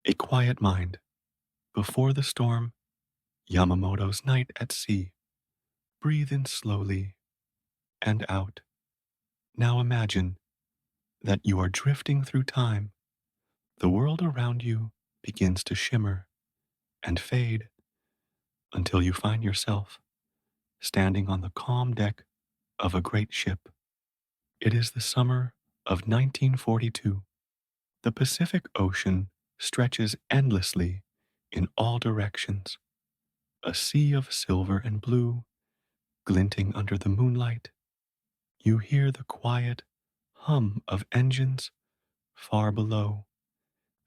A quiet mind. Before the storm, Yamamoto's night at sea. Breathe in slowly and out. Now imagine that you are drifting through time. The world around you begins to shimmer and fade until you find yourself standing on the calm deck of a great ship. It is the summer of 1942. The Pacific Ocean stretches endlessly in all directions, a sea of silver and blue glinting under the moonlight. You hear the quiet hum of engines far below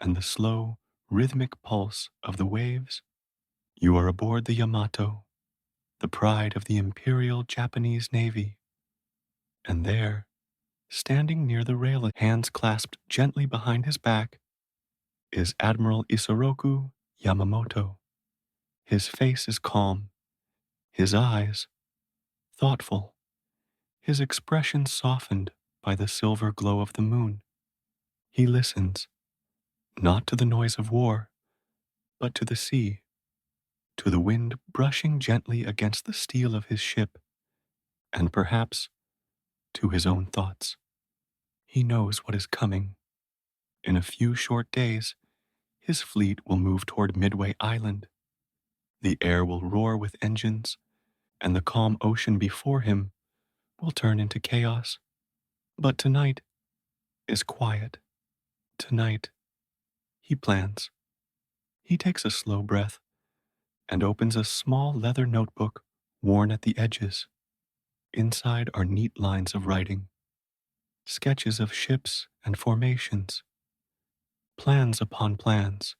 and the slow, rhythmic pulse of the waves. You are aboard the Yamato, the pride of the Imperial Japanese Navy, and there, standing near the rail, hands clasped gently behind his back, is Admiral Isoroku Yamamoto. His face is calm, his eyes thoughtful, his expression softened by the silver glow of the moon. He listens, not to the noise of war, but to the sea, to the wind brushing gently against the steel of his ship, and perhaps to his own thoughts. He knows what is coming. In a few short days, his fleet will move toward Midway Island. The air will roar with engines, and the calm ocean before him will turn into chaos. But tonight is quiet. Tonight, he plans. He takes a slow breath and opens a small leather notebook worn at the edges. Inside are neat lines of writing, sketches of ships and formations, plans upon plans.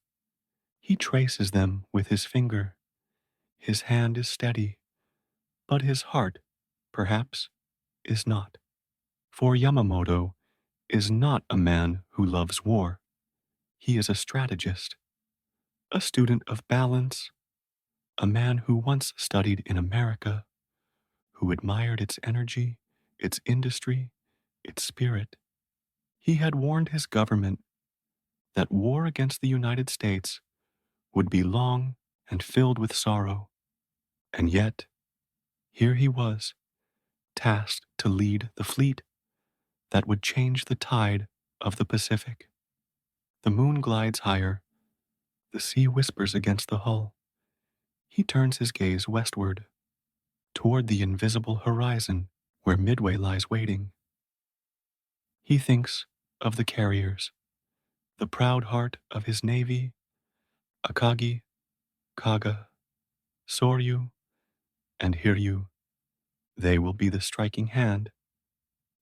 He traces them with his finger. His hand is steady, but his heart, perhaps, is not. For Yamamoto is not a man who loves war. He is a strategist, a student of balance, a man who once studied in America, who admired its energy, its industry, its spirit. He had warned his government that war against the United States would be long and filled with sorrow. And yet, here he was, tasked to lead the fleet that would change the tide of the Pacific. The moon glides higher, the sea whispers against the hull. He turns his gaze westward, toward the invisible horizon where Midway lies waiting. He thinks of the carriers, the proud heart of his navy, Akagi, Kaga, Soryu, and Hiryu. They will be the striking hand.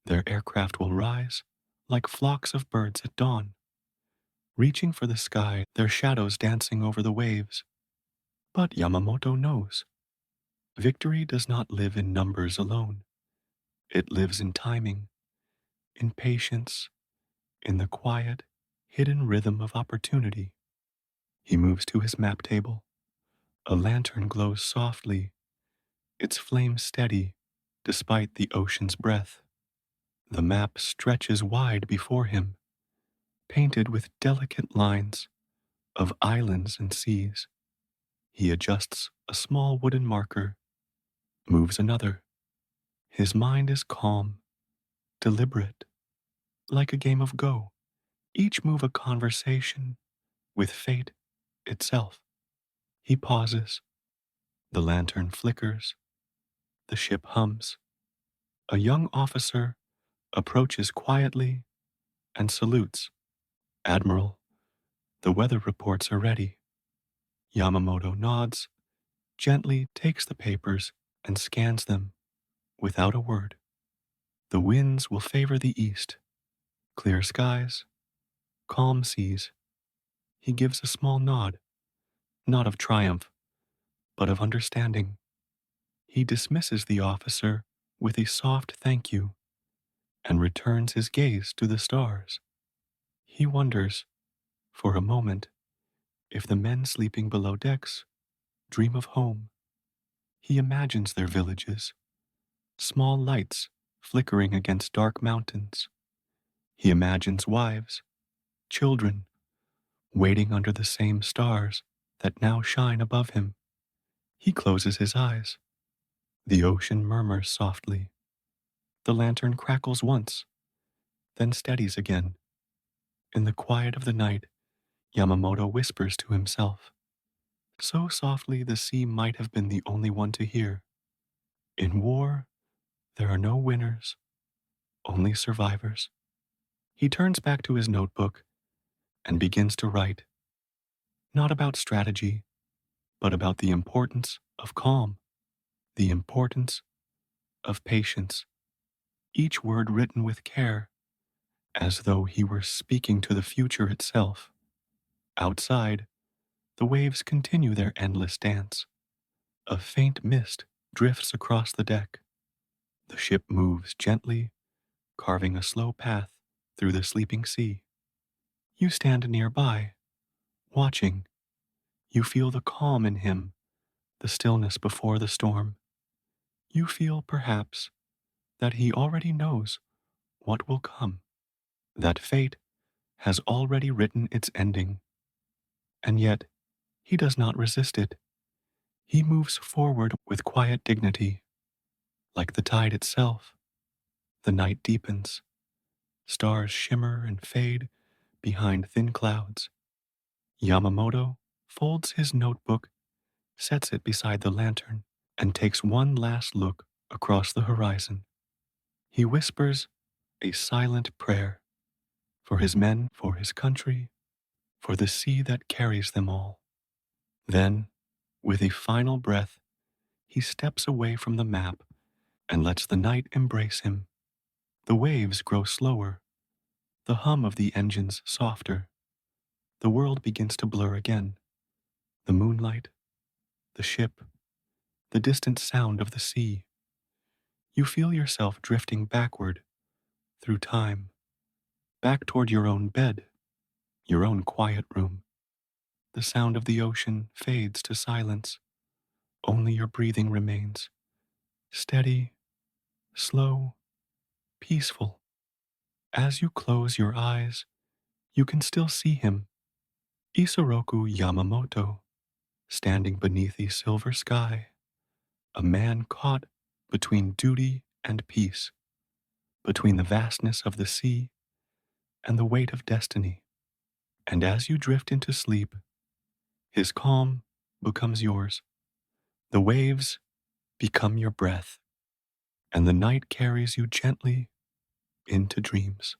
Their aircraft will rise like flocks of birds at dawn, reaching for the sky, their shadows dancing over the waves. But Yamamoto knows victory does not live in numbers alone. It lives in timing, in patience, in the quiet, hidden rhythm of opportunity. He moves to his map table. A lantern glows softly, its flame steady despite the ocean's breath. The map stretches wide before him, painted with delicate lines of islands and seas. He adjusts a small wooden marker, moves another. His mind is calm, deliberate, like a game of Go, each move a conversation with fate itself. He pauses, the lantern flickers, the ship hums. A young officer approaches quietly and salutes. Admiral, the weather reports are ready. Yamamoto nods, gently takes the papers and scans them without a word. The winds will favor the east. Clear skies, calm seas. He gives a small nod, not of triumph, but of understanding. He dismisses the officer with a soft thank you and returns his gaze to the stars. He wonders, for a moment, if the men sleeping below decks dream of home. He imagines their villages, small lights flickering against dark mountains. He imagines wives, children, waiting under the same stars that now shine above him. He closes his eyes. The ocean murmurs softly. The lantern crackles once, then steadies again. In the quiet of the night, Yamamoto whispers to himself, so softly the sea might have been the only one to hear. In war, there are no winners, only survivors. He turns back to his notebook and begins to write, not about strategy, but about the importance of calm, the importance of patience, each word written with care, as though he were speaking to the future itself. Outside, the waves continue their endless dance. A faint mist drifts across the deck. The ship moves gently, carving a slow path through the sleeping sea. You stand nearby, watching. You feel the calm in him, the stillness before the storm. You feel, perhaps, that he already knows what will come, that fate has already written its ending. And yet, he does not resist it. He moves forward with quiet dignity. Like the tide itself, the night deepens. Stars shimmer and fade behind thin clouds. Yamamoto folds his notebook, sets it beside the lantern, and takes one last look across the horizon. He whispers a silent prayer for his men, for his country, for the sea that carries them all. Then, with a final breath, he steps away from the map and lets the night embrace him. The waves grow slower, the hum of the engines softer. The world begins to blur again. The moonlight, the ship, the distant sound of the sea. You feel yourself drifting backward through time, back toward your own bed, your own quiet room. The sound of the ocean fades to silence. Only your breathing remains, steady, slow, peaceful. As you close your eyes, you can still see him, Isoroku Yamamoto, standing beneath the silver sky, a man caught between duty and peace, between the vastness of the sea and the weight of destiny. And as you drift into sleep, his calm becomes yours. The waves become your breath, and the night carries you gently into dreams.